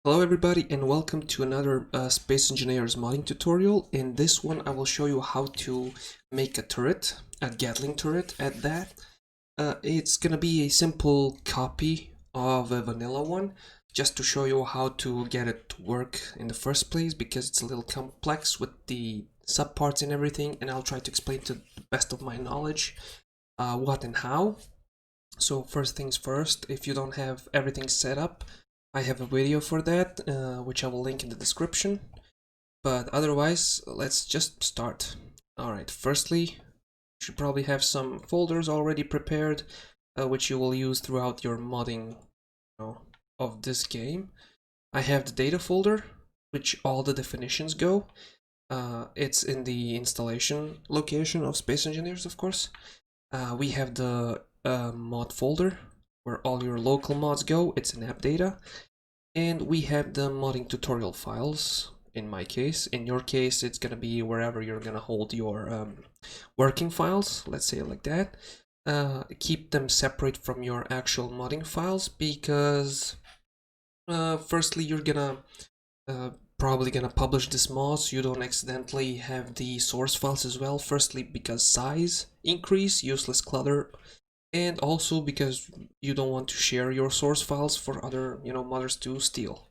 Hello everybody and welcome to another Space Engineers modding tutorial. In this one I will show you how to make a turret, a Gatling turret at that. It's gonna be a simple copy of a vanilla one, just to show you how to get it to work in the first place, because it's a little complex with the subparts and everything, and I'll try to explain to the best of my knowledge what and how. So first things first, if you don't have everything set up, I have a video for that, which I will link in the description. But otherwise, let's just start. Alright, firstly, you should probably have some folders already prepared, which you will use throughout your modding of this game. I have the data folder, which all the definitions go. It's in the installation location of Space Engineers, of course. We have the mod folder, where all your local mods go. It's in app data. And we have the modding tutorial files, in my case. In your case, it's gonna be wherever you're gonna hold your working files, let's say it like that. Keep them separate from your actual modding files, because firstly, you're gonna probably gonna publish this mod so you don't accidentally have the source files as well. Firstly, because size increase, useless clutter, and also because you don't want to share your source files for other, modders to steal.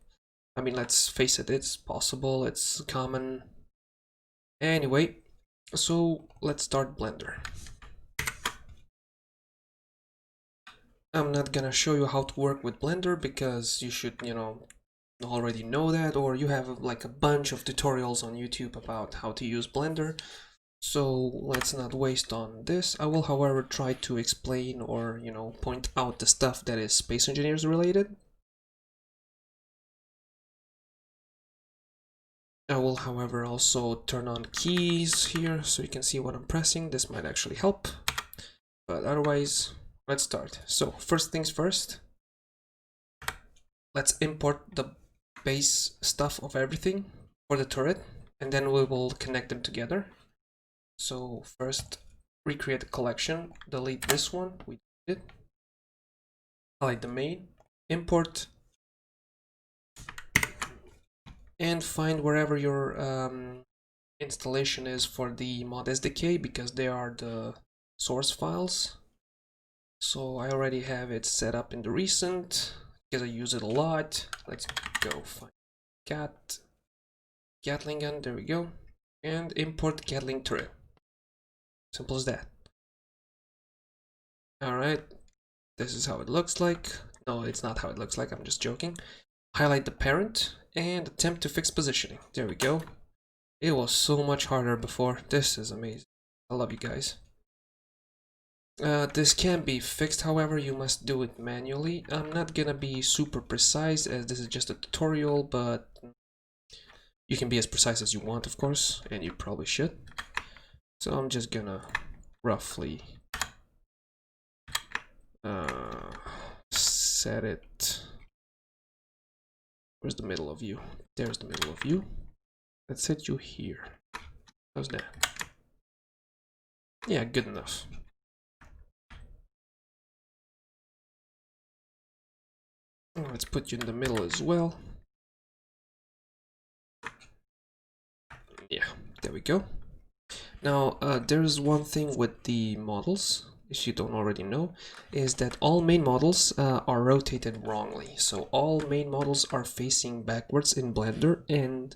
I mean, let's face it, it's possible, it's common. Anyway, so let's start Blender. I'm not gonna show you how to work with Blender because you should, already know that, or you have like a bunch of tutorials on YouTube about how to use Blender. So let's not waste on this. I will, however, try to explain or, point out the stuff that is Space Engineers related. I will, however, also turn on keys here so you can see what I'm pressing. This might actually help. But otherwise, let's start. So first things first, let's import the base stuff of everything for the turret, and then we will connect them together. So first, recreate a collection, delete this one, we did. Highlight the main, import, and find wherever your installation is for the mod SDK, because they are the source files. So I already have it set up in the recent, because I use it a lot. Let's go find Gatling gun, there we go, and import Gatling Turret. Simple as that. Alright, this is how it looks like. No, it's not how it looks like, I'm just joking. Highlight the parent and attempt to fix positioning. There we go. It was so much harder before. This is amazing. I love you guys. This can be fixed, however, you must do it manually. I'm not gonna be super precise as this is just a tutorial, but you can be as precise as you want, of course, and you probably should. So I'm just gonna roughly set it. Where's the middle of you? There's the middle of you. Let's set you here. How's that? Yeah, good enough. Let's put you in the middle as well. Yeah, there we go. Now, there's one thing with the models, if you don't already know, is that all main models are rotated wrongly. So all main models are facing backwards in Blender, and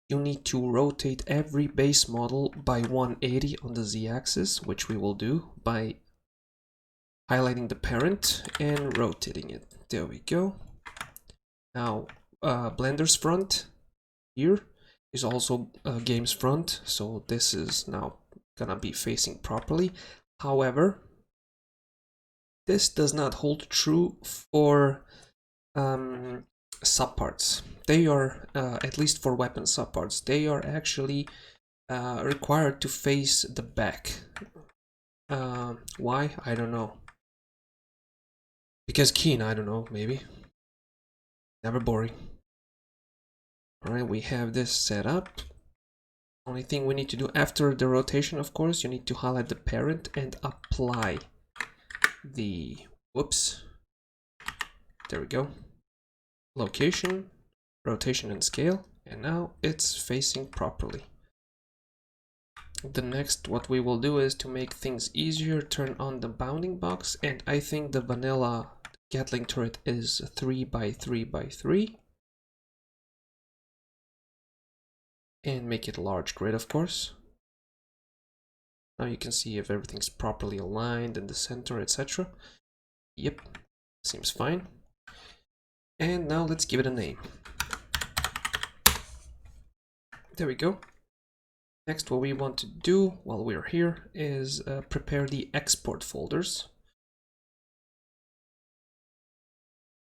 you need to rotate every base model by 180 on the Z-axis, which we will do by highlighting the parent and rotating it. There we go. Now, Blender's front here is also game's front, so this is now gonna be facing properly. However, this does not hold true for subparts. They are, at least for weapon subparts, they are actually required to face the back. Why? I don't know. Because keen, I don't know, maybe. Never boring. Alright, we have this set up. Only thing we need to do after the rotation, of course, you need to highlight the parent and apply the, whoops, there we go, location, rotation and scale, and now it's facing properly. The next, what we will do is to make things easier, turn on the bounding box, and I think the vanilla Gatling turret is 3 by 3 by 3. And make it a large grid, of course. Now you can see if everything's properly aligned in the center, etc. Yep, seems fine. And now let's give it a name. There we go. Next, what we want to do while we're here is prepare the export folders.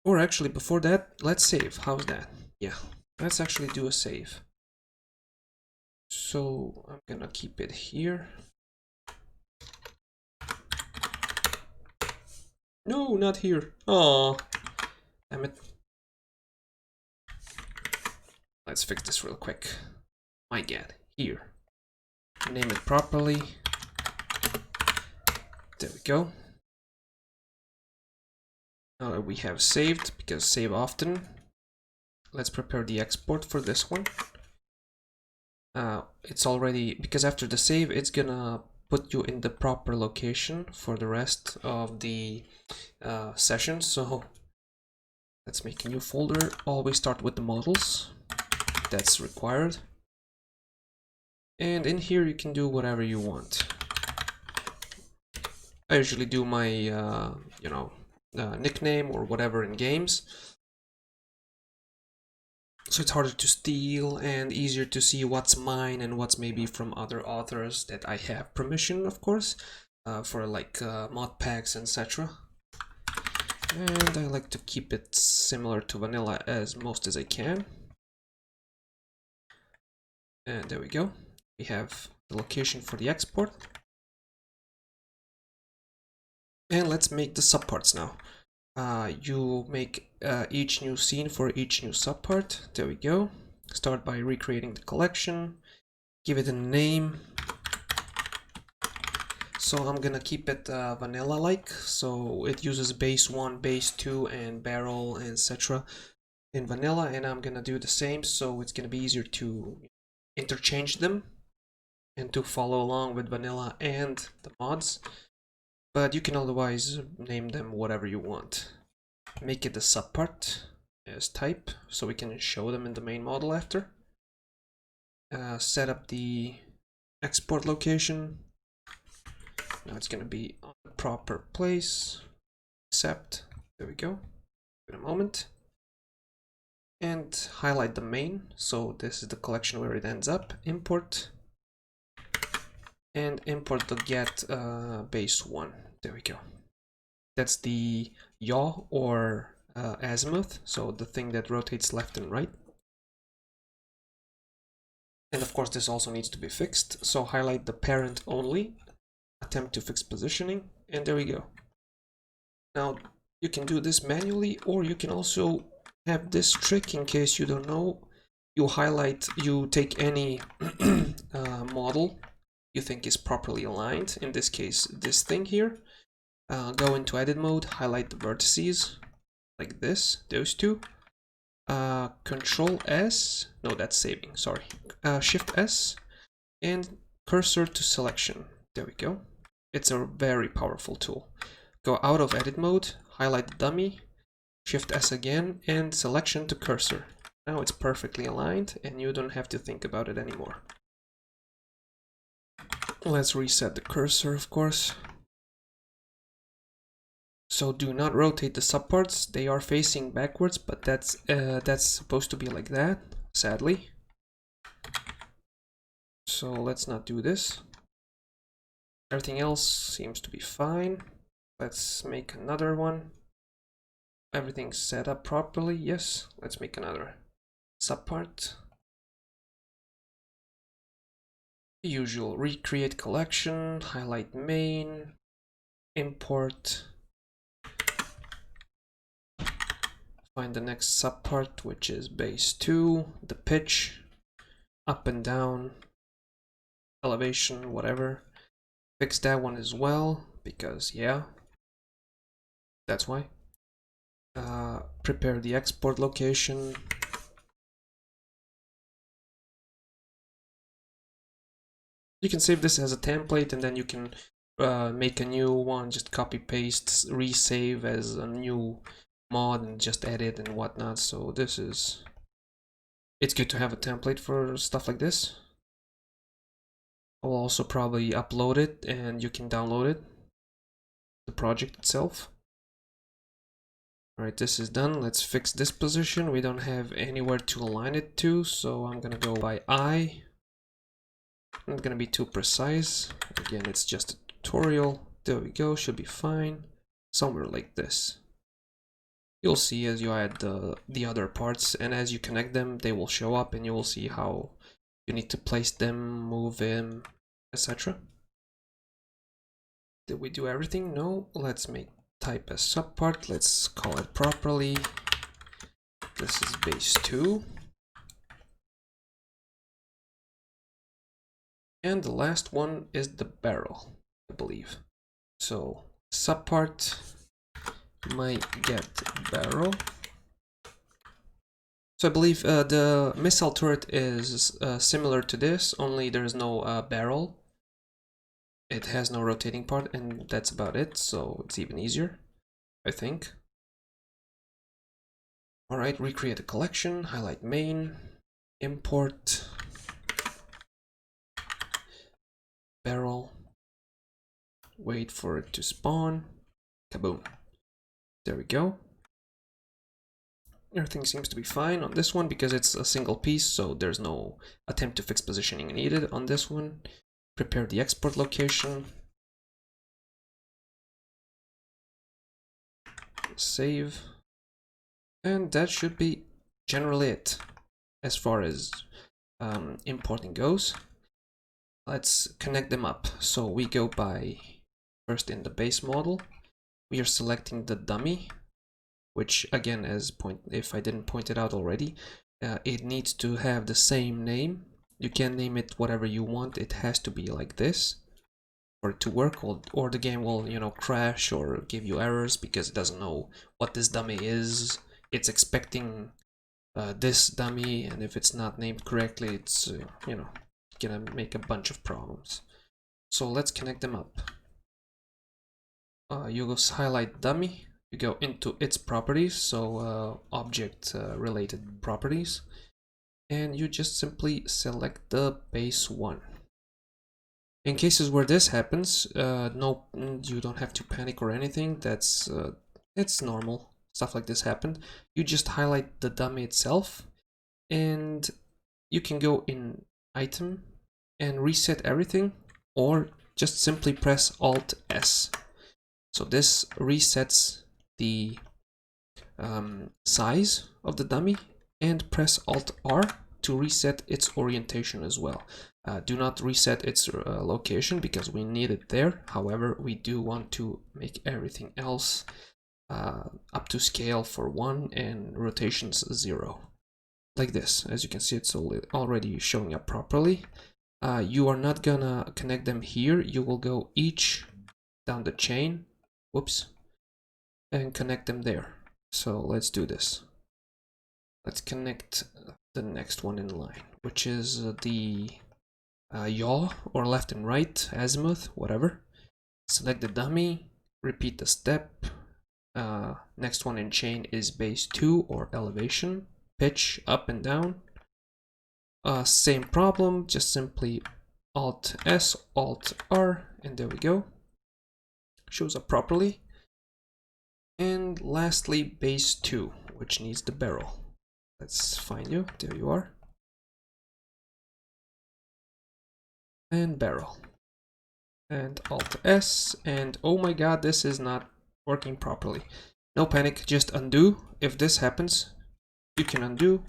Or actually, before that, let's save. How's that? Yeah, let's actually do a save. So I'm gonna keep it here. No, not here. Oh, damn it. Let's fix this real quick. My God, here. Name it properly. There we go. Now that we have saved, because save often, let's prepare the export for this one. It's already, because after the save, it's gonna put you in the proper location for the rest of the session. So let's make a new folder. Always start with the models. That's required. And in here you can do whatever you want. I usually do my, nickname or whatever in games. So it's harder to steal and easier to see what's mine and what's maybe from other authors that I have permission, of course, for like mod packs, etc. And I like to keep it similar to vanilla as most as I can. And there we go. We have the location for the export. And let's make the subparts now. You make each new scene for each new subpart. There we go. Start by recreating the collection. Give it a name. So I'm gonna keep it vanilla-like. So it uses base 1, base 2, and barrel, etc. in vanilla. And I'm gonna do the same. So it's gonna be easier to interchange them and to follow along with vanilla and the mods. But you can otherwise name them whatever you want. Make it a subpart as type, so we can show them in the main model after. Set up the export location. Now it's going to be on the proper place. Accept. There we go. In a moment. And highlight the main. So this is the collection where it ends up. Import. And import the get base 1. There we go. That's the yaw or azimuth, so the thing that rotates left and right. And of course this also needs to be fixed, so highlight the parent only, attempt to fix positioning, and there we go. Now you can do this manually, or you can also have this trick in case you don't know. You take any model you think is properly aligned, in this case this thing here, go into edit mode, highlight the vertices like this, those two, Control S, no, that's saving, sorry, Shift S, and cursor to selection. There we go. It's a very powerful tool. Go out of edit mode, highlight the dummy, Shift S again, and selection to cursor. Now it's perfectly aligned and you don't have to think about it anymore. Let's reset the cursor, of course. So do not rotate the subparts. They are facing backwards, but that's supposed to be like that, sadly. So let's not do this. Everything else seems to be fine. Let's make another one. Everything's set up properly. Yes, let's make another subpart. The usual, recreate collection, highlight main, import, find the next subpart, which is base 2, the pitch, up and down, elevation, whatever. Fix that one as well, because yeah, that's why. Prepare the export location, You can save this as a template, and then you can make a new one, just copy paste, resave as a new mod, and just edit and whatnot. So it's good to have a template for stuff like this. I'll also probably upload it and you can download it, the project itself. Alright, this is done. Let's fix this position. We don't have anywhere to align it to, so I'm gonna go by eye. I'm not gonna be too precise. Again, it's just a tutorial. There we go, should be fine. Somewhere like this. You'll see as you add the other parts, and as you connect them, they will show up, and you will see how you need to place them, move them, etc. Did we do everything? No. Let's type a subpart. Let's call it properly. This is base 2. And the last one is the barrel, I believe. So subpart might get barrel. So I believe the missile turret is similar to this, only there's no barrel. It has no rotating part, and that's about it, so it's even easier, I think. Alright, recreate a collection, highlight main, import barrel, wait for it to spawn, kaboom. There we go. Everything seems to be fine on this one because it's a single piece, so there's no attempt to fix positioning needed on this one. Prepare the export location. Save. And that should be generally it as far as importing goes. Let's connect them up. So we go by first in the base model. We are selecting the dummy, which again, if I didn't point it out already, it needs to have the same name. You can name it whatever you want. It has to be like this for it to work, or the game will, crash or give you errors because it doesn't know what this dummy is. It's expecting this dummy, and if it's not named correctly, it's gonna make a bunch of problems. So let's connect them up. You go highlight dummy. You go into its properties, so object related properties, and you just simply select the base one. In cases where this happens, no, you don't have to panic or anything. It's normal. Stuff like this happened. You just highlight the dummy itself, and you can go in item and reset everything, or just simply press Alt S. So this resets the size of the dummy, and press Alt R to reset its orientation as well. Do not reset its location because we need it there. However, we do want to make everything else up to scale for 1 and rotations 0. Like this. As you can see, it's already showing up properly. You are not gonna connect them here. You will go each down the chain. Whoops. And connect them there. So let's do this. Let's connect the next one in line, which is the yaw, or left and right, azimuth, whatever. Select the dummy, repeat the step. Next one in chain is base 2, or elevation, pitch up and down. Same problem, just simply Alt S, Alt R, and there we go. Shows up properly. And lastly, base 2, which needs the barrel. Let's find you. There you are. And barrel. And Alt S. And oh my god, this is not working properly. No panic, just undo. If this happens, you can undo.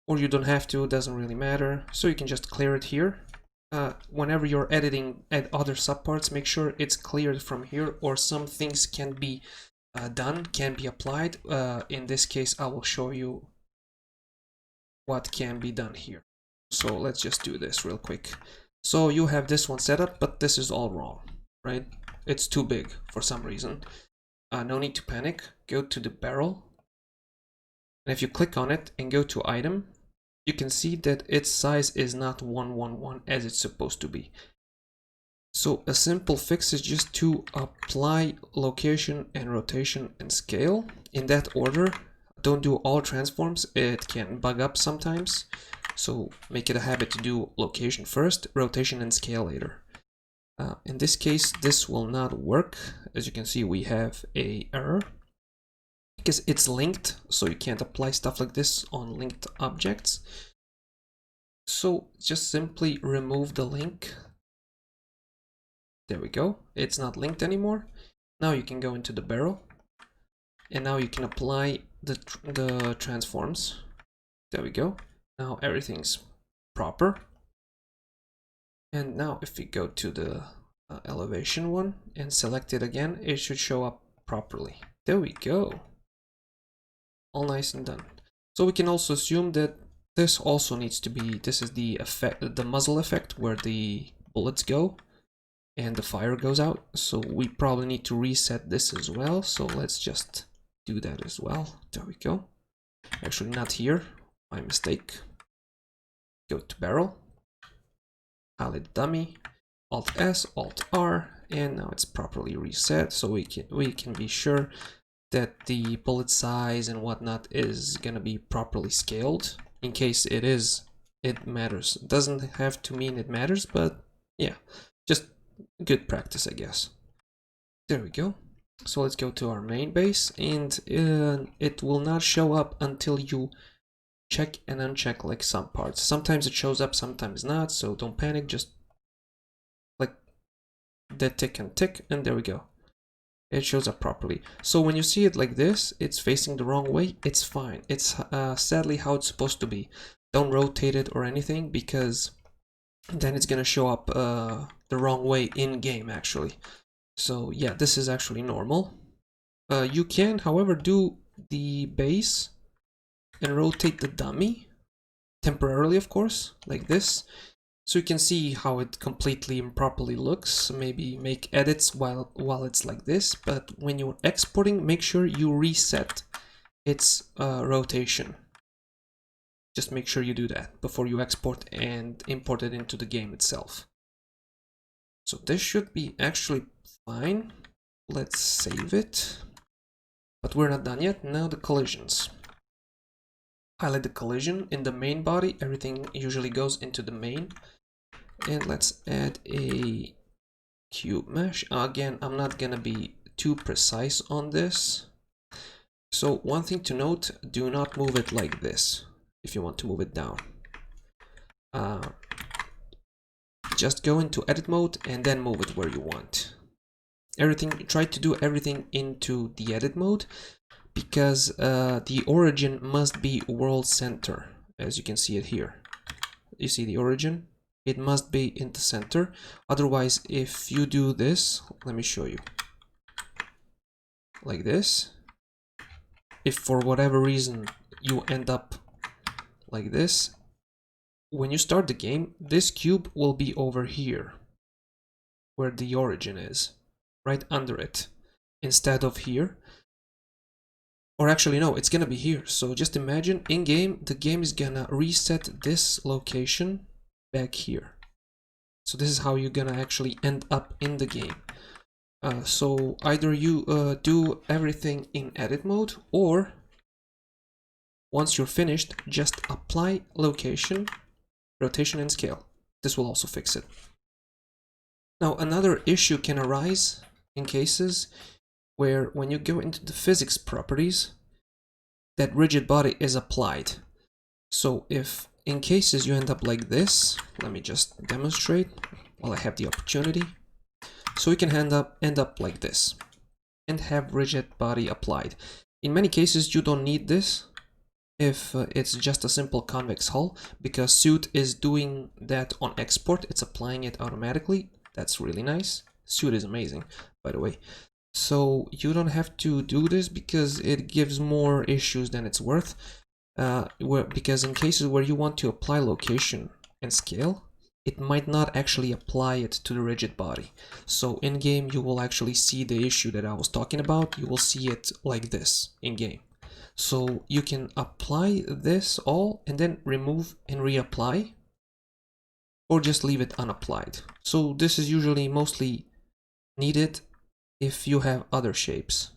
Or you don't have to, it doesn't really matter. So you can just clear it here. Whenever you're editing other subparts, make sure it's cleared from here, or some things can be done, can be applied. In this case, I will show you what can be done here. So let's just do this real quick. So you have this one set up, but this is all wrong, right? It's too big for some reason. No need to panic. Go to the barrel. And if you click on it and go to item, you can see that its size is not 111 as it's supposed to be. So a simple fix is just to apply location and rotation and scale in that order. Don't do all transforms, it can bug up sometimes. So make it a habit to do location first, rotation and scale later. In this case, this will not work. As you can see, we have a error because it's linked, so you can't apply stuff like this on linked objects. So just simply remove the link. There we go. It's not linked anymore. Now you can go into the barrel, and now you can apply the transforms. There we go. Now everything's proper. And now if we go to the elevation one and select it again, it should show up properly. There we go. All nice and done. So we can also assume that this also needs to be, this is the effect, the muzzle effect, where the bullets go and the fire goes out. So we probably need to reset this as well. So let's just do that as well. There we go. Actually not here, my mistake. Go to barrel, highlight dummy, Alt S, Alt R, and now it's properly reset. So we can be sure that the bullet size and whatnot is gonna be properly scaled. In case it is, it matters. It doesn't have to mean it matters, but yeah, just good practice, I guess. There we go. So let's go to our main base, and it will not show up until you check and uncheck like some parts. Sometimes it shows up, sometimes not, so don't panic, just click that tick and tick, and there we go. It shows up properly. So when you see it like this, it's facing the wrong way, it's fine. It's sadly how it's supposed to be. Don't rotate it or anything, because then it's gonna show up the wrong way in game actually. So yeah, this is actually normal. You can, however, do the base and rotate the dummy temporarily, of course, like this, so you can see how it completely improperly looks. Maybe make edits while it's like this, but when you're exporting, make sure you reset its rotation. Just make sure you do that before you export and import it into the game itself. So this should be actually fine. Let's save it, but we're not done yet. Now the collisions. Highlight the collision in the main body. Everything usually goes into the main. And let's add a cube mesh. Again, I'm not gonna be too precise on this. So one thing to note, do not move it like this if you want to move it down. Just go into edit mode and then move it where you want. Try to do everything into the edit mode, because the origin must be world center, as you can see it here. You see the origin? It must be in the center. Otherwise, if you do this, let me show you. Like this. If for whatever reason you end up like this, when you start the game, this cube will be over here, where the origin is, right under it, instead of here. Or actually, no, it's gonna be here. So just imagine in game, the game is gonna reset this location back here. So this is how you're gonna actually end up in the game. So either you do everything in edit mode, or once you're finished, just apply location, rotation and scale. This will also fix it. Now another issue can arise in cases where when you go into the physics properties, that rigid body is applied. So if in cases you end up like this, let me just demonstrate while I have the opportunity. So we can end up like this and have rigid body applied. In many cases you don't need this if it's just a simple convex hull, because SEUT is doing that on export. It's applying it automatically. That's really nice. SEUT is amazing, by the way. So you don't have to do this because it gives more issues than it's worth. Because in cases where you want to apply location and scale, it might not actually apply it to the rigid body. So in game you will actually see the issue that I was talking about. You will see it like this in game. So you can apply this all and then remove and reapply, or just leave it unapplied. So this is usually mostly needed if you have other shapes.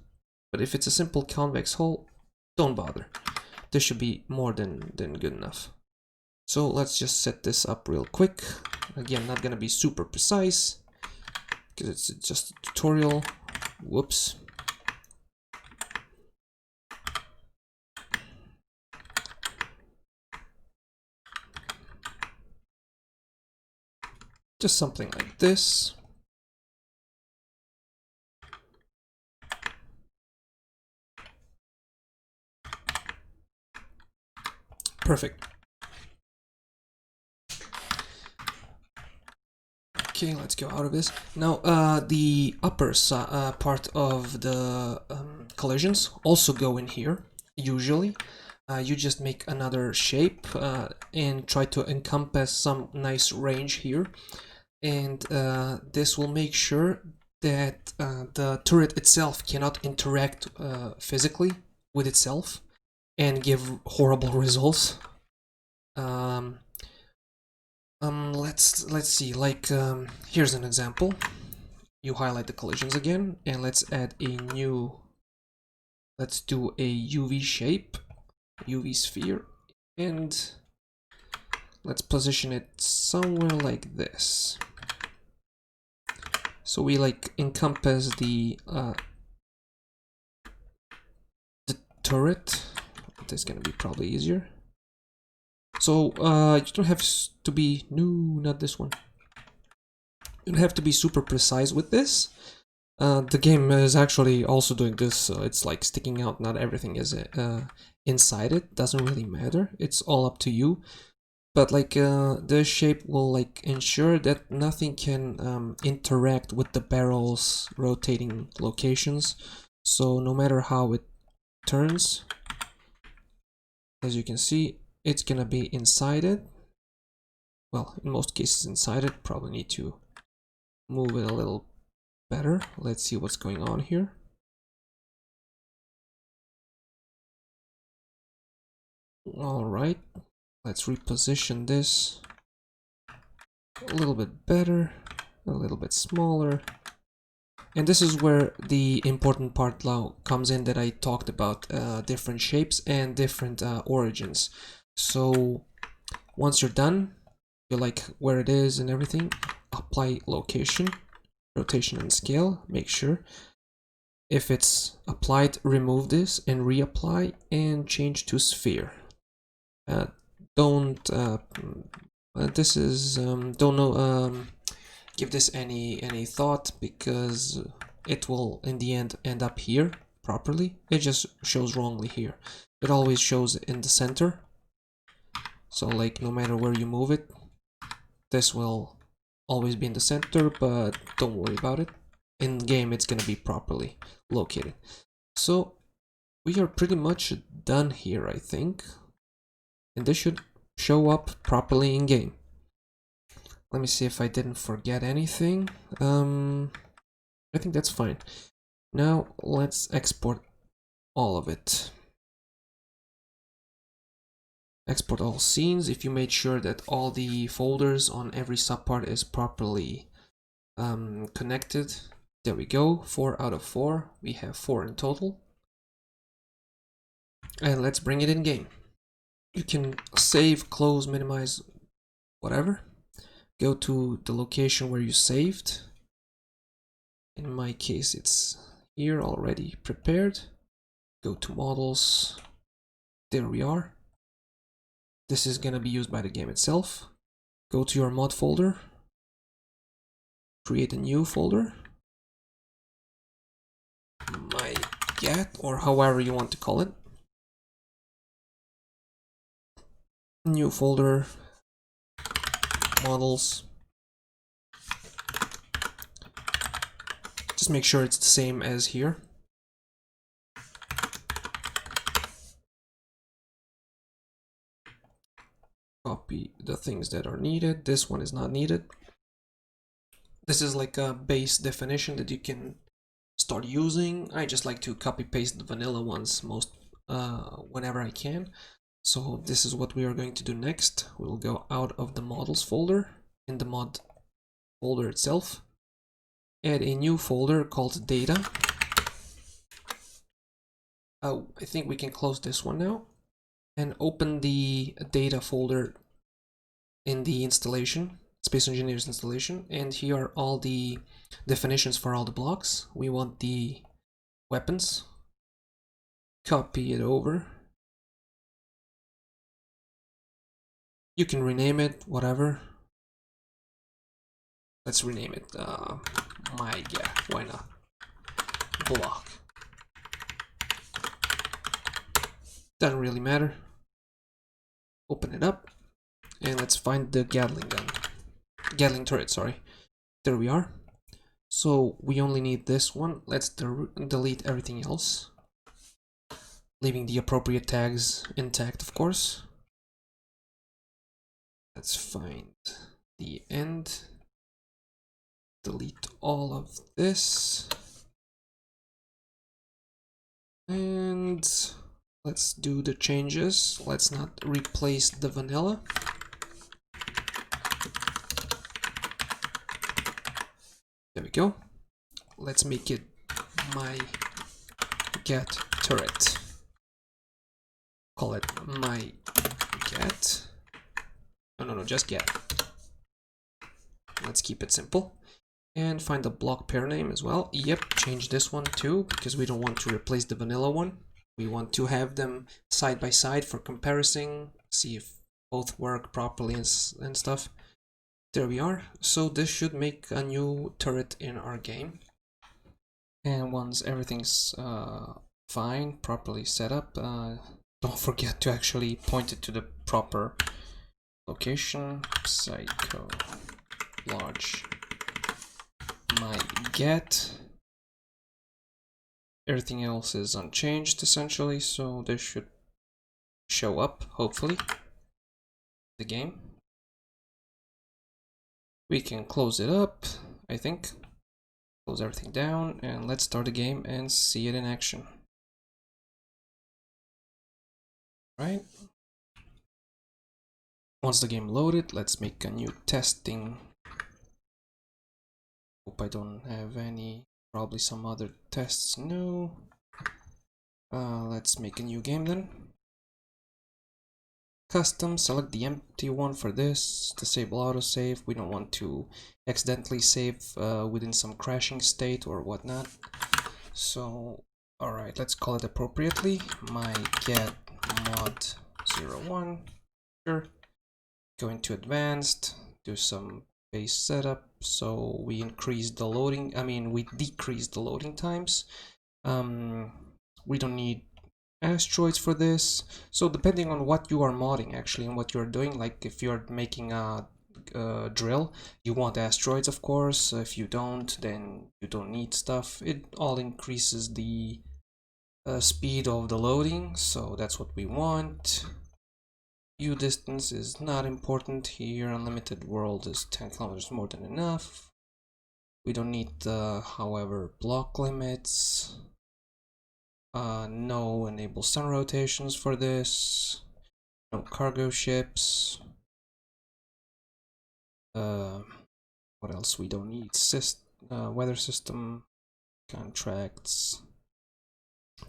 But if it's a simple convex hull, don't bother. This should be more than good enough. So let's just set this up real quick. Again, not gonna be super precise because it's just a tutorial. Whoops. Just something like this. Perfect. Okay, let's go out of this. Now, the upper part of the collisions also go in here, usually. You just make another shape and try to encompass some nice range here. And this will make sure that the turret itself cannot interact physically with itself and give horrible results. Let's see, like here's an example. You highlight the collisions again, and let's add a new, let's do a UV shape, UV sphere, and let's position it somewhere like this. So we like encompass the turret. That's gonna be probably easier. So you don't have to be, no, not this one. You don't have to be super precise with this. The game is actually also doing this, so it's like sticking out. Not everything is inside it. Doesn't really matter. It's all up to you. But like this shape will like ensure that nothing can interact with the barrel's rotating locations. So no matter how it turns, as you can see, it's gonna be inside it. Well, in most cases inside it. Probably need to move it a little better. Let's see what's going on here. All right, let's reposition this a little bit better, a little bit smaller. And this is where the important part now comes in that I talked about, different shapes and different origins. So once you're done, you like where it is and everything, apply location, rotation and scale, make sure. If it's applied, remove this and reapply and change to sphere. Don't this is don't know give this any thought, because it will in the end up here properly. It just shows wrongly here. It always shows in the center, so like no matter where you move it, this will always be in the center, but don't worry about it. In game it's gonna be properly located. So we are pretty much done here, I think, and this should show up properly in game. Let me see if I didn't forget anything. I think that's fine. Now let's export all of it. Export all scenes. If you made sure that all the folders on every subpart is properly connected. There we go, 4 out of 4. We have 4 in total. And let's bring it in game. You can save, close, minimize, whatever. Go to the location where you saved. In my case, it's here already prepared. Go to models. There we are. This is gonna be used by the game itself. Go to your mod folder. Create a new folder. My gat, or however you want to call it. New folder. Models. Just make sure it's the same as here. Copy the things that are needed. This one is not needed. This is like a base definition that you can start using. I just like to copy paste the vanilla ones most whenever I can. So this is what we are going to do next. We'll go out of the models folder, in the mod folder itself, add a new folder called data. Oh, I think we can close this one now and open the data folder in the installation, Space Engineers installation, and here are all the definitions for all the blocks. We want the weapons, copy it over. You can rename it, whatever. Let's rename it, yeah, why not? Block. Doesn't really matter. Open it up, and let's find the Gatling turret, sorry. There we are. So we only need this one. Let's delete everything else, leaving the appropriate tags intact, of course. Let's find the end. Delete all of this. And let's do the changes. Let's not replace the vanilla. There we go. Let's make it my get turret. Call it my get. No, just get. Let's keep it simple. And find the block pair name as well. Yep, change this one too, because we don't want to replace the vanilla one. We want to have them side by side for comparison, see if both work properly and stuff. There we are. So this should make a new turret in our game. And once everything's fine, properly set up, don't forget to actually point it to the proper location. Psycho large my get. Everything else is unchanged essentially, so this should show up hopefully the game. We can close it up, I think. Close everything down, and let's start the game and see it in action. Right. Once the game loaded, let's make a new testing. Hope I don't have any, probably some other tests. No. Let's make a new game then. Custom, select the empty one for this. Disable autosave. We don't want to accidentally save within some crashing state or whatnot. So, alright, let's call it appropriately. My get mod 01. Sure. Go into advanced, do some base setup. So we increase the loading, we decrease the loading times. We don't need asteroids for this. So depending on what you are modding actually and what you're doing, like if you're making a drill, you want asteroids, of course. If you don't, then you don't need stuff. It all increases the speed of the loading, so that's what we want. View distance is not important here. Unlimited world is 10 kilometers more than enough. We don't need however, block limits. No enable sun rotations for this. No cargo ships. What else we don't need? Weather system, contracts,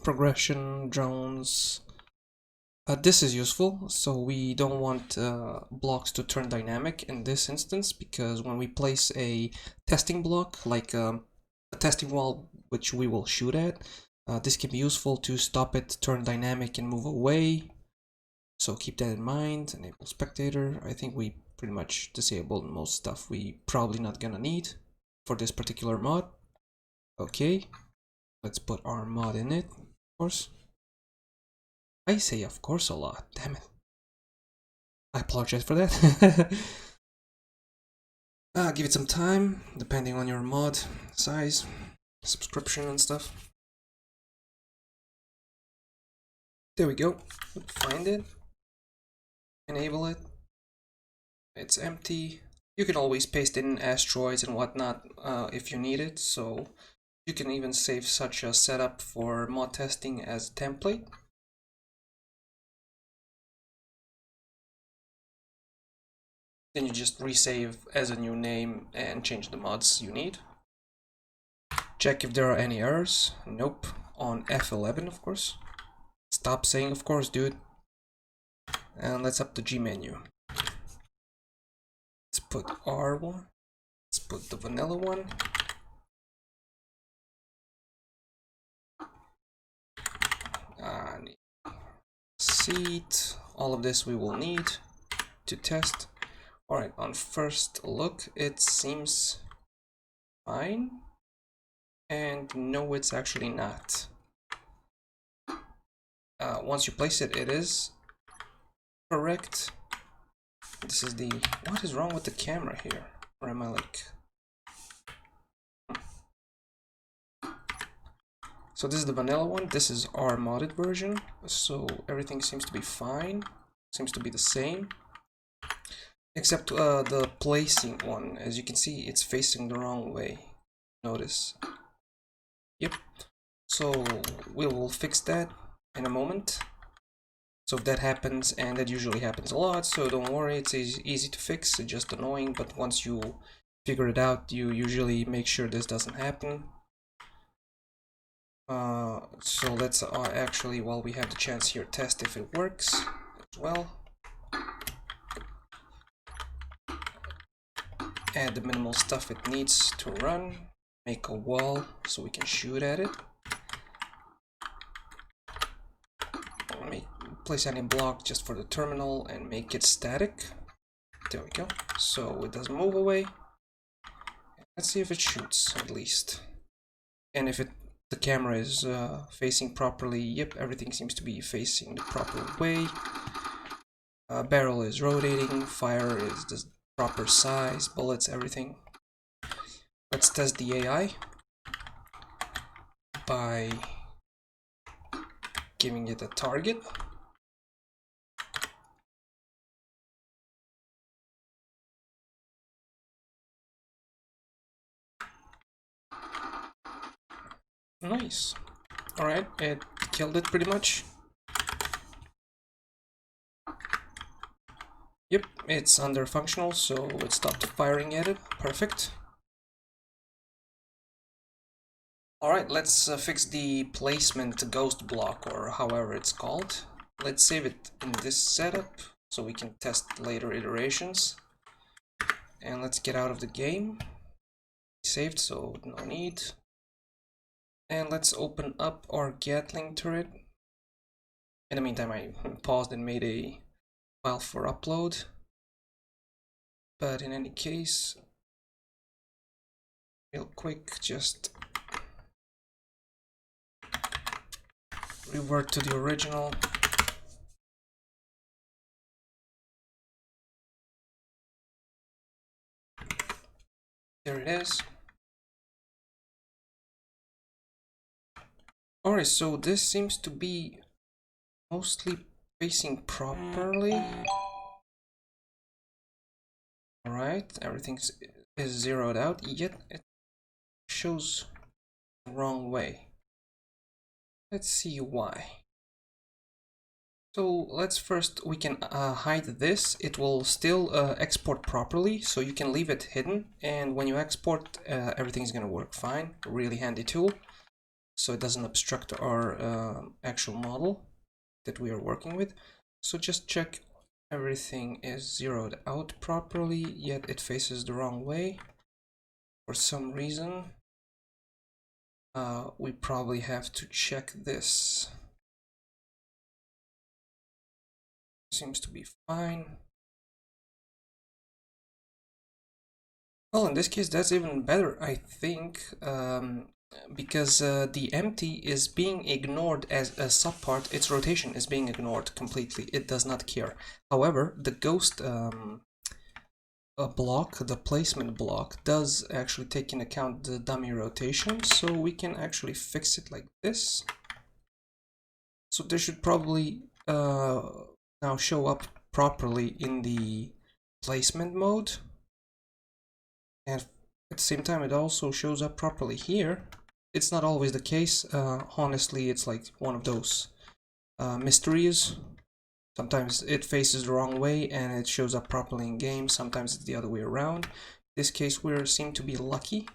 progression, drones. This is useful, so we don't want blocks to turn dynamic in this instance, because when we place a testing block, like a testing wall which we will shoot at, this can be useful to stop it, turn dynamic and move away. So keep that in mind. Enable spectator. I think we pretty much disabled most stuff we probably not gonna need for this particular mod. Okay, let's put our mod in it, of course. I say of course a lot, damn it. I apologize for that. Give it some time, depending on your mod size, subscription and stuff. There we go. Find it. Enable it. It's empty. You can always paste in asteroids and whatnot if you need it, so you can even save such a setup for mod testing as a template. Then you just resave as a new name and change the mods you need. Check if there are any errors. Nope. On F11, of course. Stop saying of course, dude. And let's up the G menu. Let's put R1. Let's put the vanilla one. SEUT. All of this we will need to test. Alright, on first look, it seems fine. And no, it's actually not. Once you place it, it is correct. This is the... What is wrong with the camera here? Or am I like... So this is the vanilla one. This is our modded version. So everything seems to be fine. Seems to be the same. Except the placing one. As you can see, it's facing the wrong way. Notice. Yep. So we will fix that in a moment. So if that happens, and that usually happens a lot, so don't worry, it's easy to fix. It's just annoying, but once you figure it out, you usually make sure this doesn't happen. So let's actually, while we have the chance here, test if it works as well. Add the minimal stuff it needs to run. Make a wall so we can shoot at it. Place any block just for the terminal and make it static. There we go. So it doesn't move away. Let's see if it shoots at least. And if the camera is facing properly. Yep, everything seems to be facing the proper way. Barrel is rotating. Fire is the proper size. Bullets, everything. Let's test the AI by giving it a target. Nice. Alright, it killed it pretty much. Yep, it's under functional, so it stopped firing at it. Perfect. Alright, let's fix the placement ghost block, or however it's called. Let's save it in this setup so we can test later iterations. And let's get out of the game. Saved, so no need. And let's open up our Gatling Turret. In the meantime, I paused and made a file for upload. But in any case, real quick, just revert to the original. There it is. Alright, so this seems to be mostly facing properly. Alright, everything is zeroed out, yet it shows the wrong way. Let's see why. So let's first, we can hide this. It will still export properly, so you can leave it hidden, and when you export, everything's gonna work fine. Really handy tool. So it doesn't obstruct our actual model that we are working with. So just check everything is zeroed out properly, yet it faces the wrong way. For some reason, we probably have to check this. Seems to be fine. Well, in this case, that's even better, I think. Because the empty is being ignored as a subpart, its rotation is being ignored completely. It does not care. However, the ghost block, the placement block, does actually take into account the dummy rotation, so we can actually fix it like this. So this should probably now show up properly in the placement mode. And at the same time, it also shows up properly here. It's not always the case. Honestly, it's like one of those mysteries. Sometimes it faces the wrong way and it shows up properly in game. Sometimes it's the other way around. In this case, we seem to be lucky.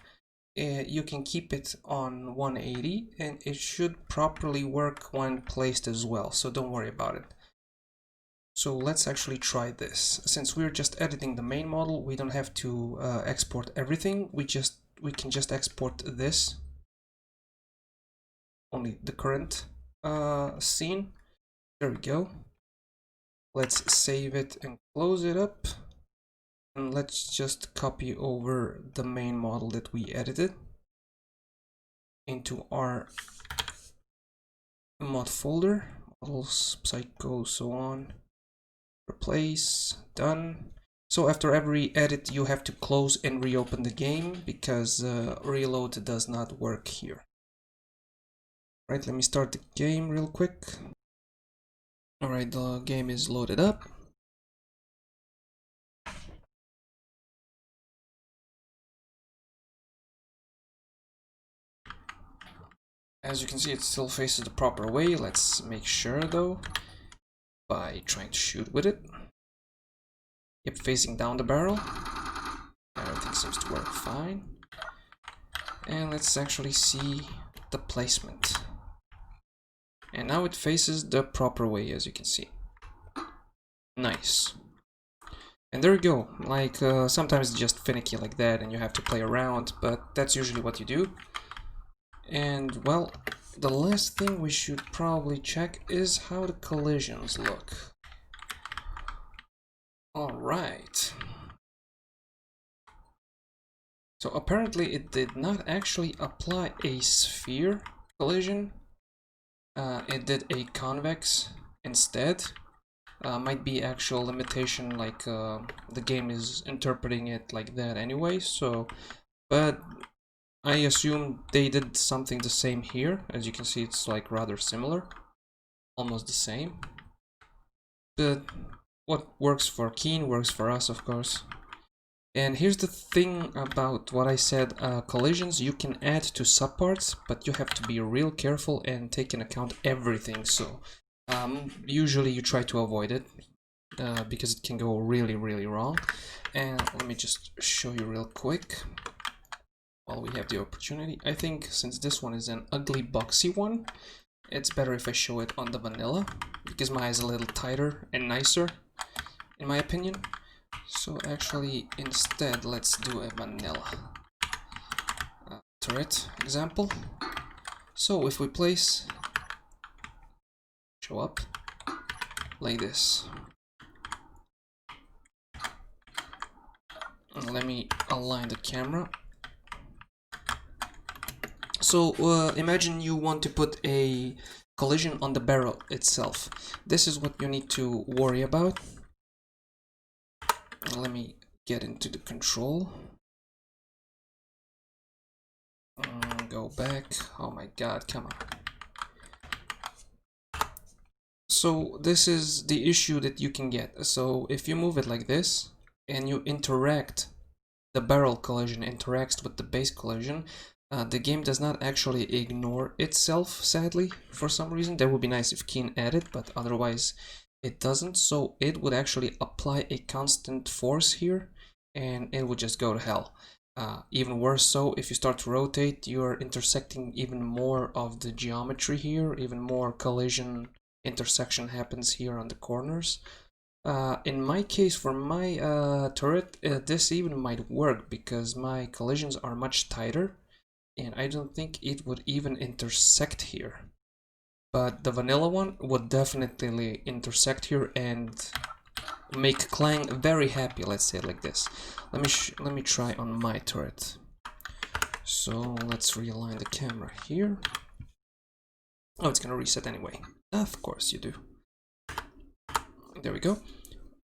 You can keep it on 180 and it should properly work when placed as well, so don't worry about it. So let's actually try this. Since we're just editing the main model, we don't have to export everything. We can just export this, only the current scene. There we go. Let's save it and close it up. And let's just copy over the main model that we edited into our mod folder, models, psycho, so on. Replace, done. So after every edit you have to close and reopen the game because reload does not work here. Right, let me start the game real quick. Alright, the game is loaded up. As you can see, it still faces the proper way. Let's make sure though by trying to shoot with it. Yep, facing down the barrel. Everything seems to work fine. And let's actually see the placement. And now it faces the proper way, as you can see. Nice. And there you go. Like, sometimes it's just finicky like that and you have to play around, but that's usually what you do. And, well, the last thing we should probably check is how the collisions look. Alright. So apparently it did not actually apply a sphere collision. It did a convex instead. Might be actual limitation, like the game is interpreting it like that anyway, so, but I assume they did something the same here. As you can see, it's like rather similar, almost the same, but what works for Keen works for us, of course. And here's the thing about what I said, collisions you can add to subparts, but you have to be real careful and take into account everything. So usually you try to avoid it because it can go really, really wrong. And let me just show you real quick while we have the opportunity. I think since this one is an ugly boxy one, it's better if I show it on the vanilla because mine is a little tighter and nicer in my opinion. So actually, instead, let's do a vanilla turret example. So if we place, show up like this. And let me align the camera. So imagine you want to put a collision on the barrel itself. This is what you need to worry about. Let me get into the control. Go back. Oh my god, come on. So this is the issue that you can get. So if you move it like this and you interact, the barrel collision interacts with the base collision, the game does not actually ignore itself, sadly, for some reason. That would be nice if Keen added, but otherwise it doesn't. So it would actually apply a constant force here and it would just go to hell. Even worse, so if you start to rotate, you're intersecting even more of the geometry here, even more collision intersection happens here on the corners. In my case, for my turret, this even might work because my collisions are much tighter and I don't think it would even intersect here. But the vanilla one would definitely intersect here and make Clang very happy, let's say it like this. Let me try on my turret. So let's realign the camera here. Oh, it's gonna reset anyway. Of course you do. There we go.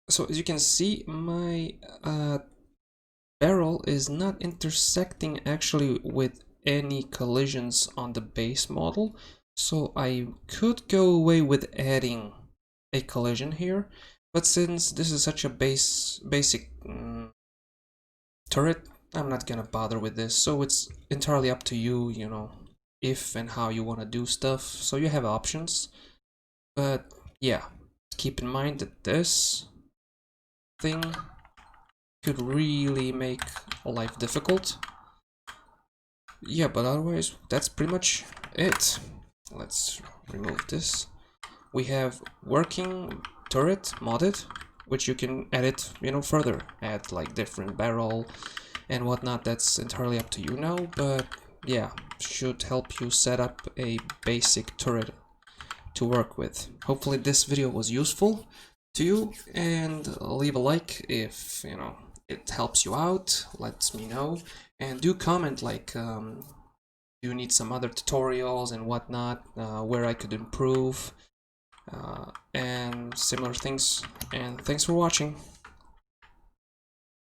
So as you can see, my barrel is not intersecting actually with any collisions on the base model. So I could go away with adding a collision here. But since this is such a basic turret, I'm not gonna bother with this. So it's entirely up to you, you know, if and how you want to do stuff. So you have options. But yeah, keep in mind that this thing could really make life difficult. Yeah, but otherwise, that's pretty much it. Let's remove this. We have working turret modded, which you can edit, further. Add like different barrel and whatnot. That's entirely up to you now, but yeah, should help you set up a basic turret to work with. Hopefully this video was useful to you, and leave a like if it helps you out. Let me know, and do comment like do you need some other tutorials and whatnot, where I could improve, and similar things. And thanks for watching.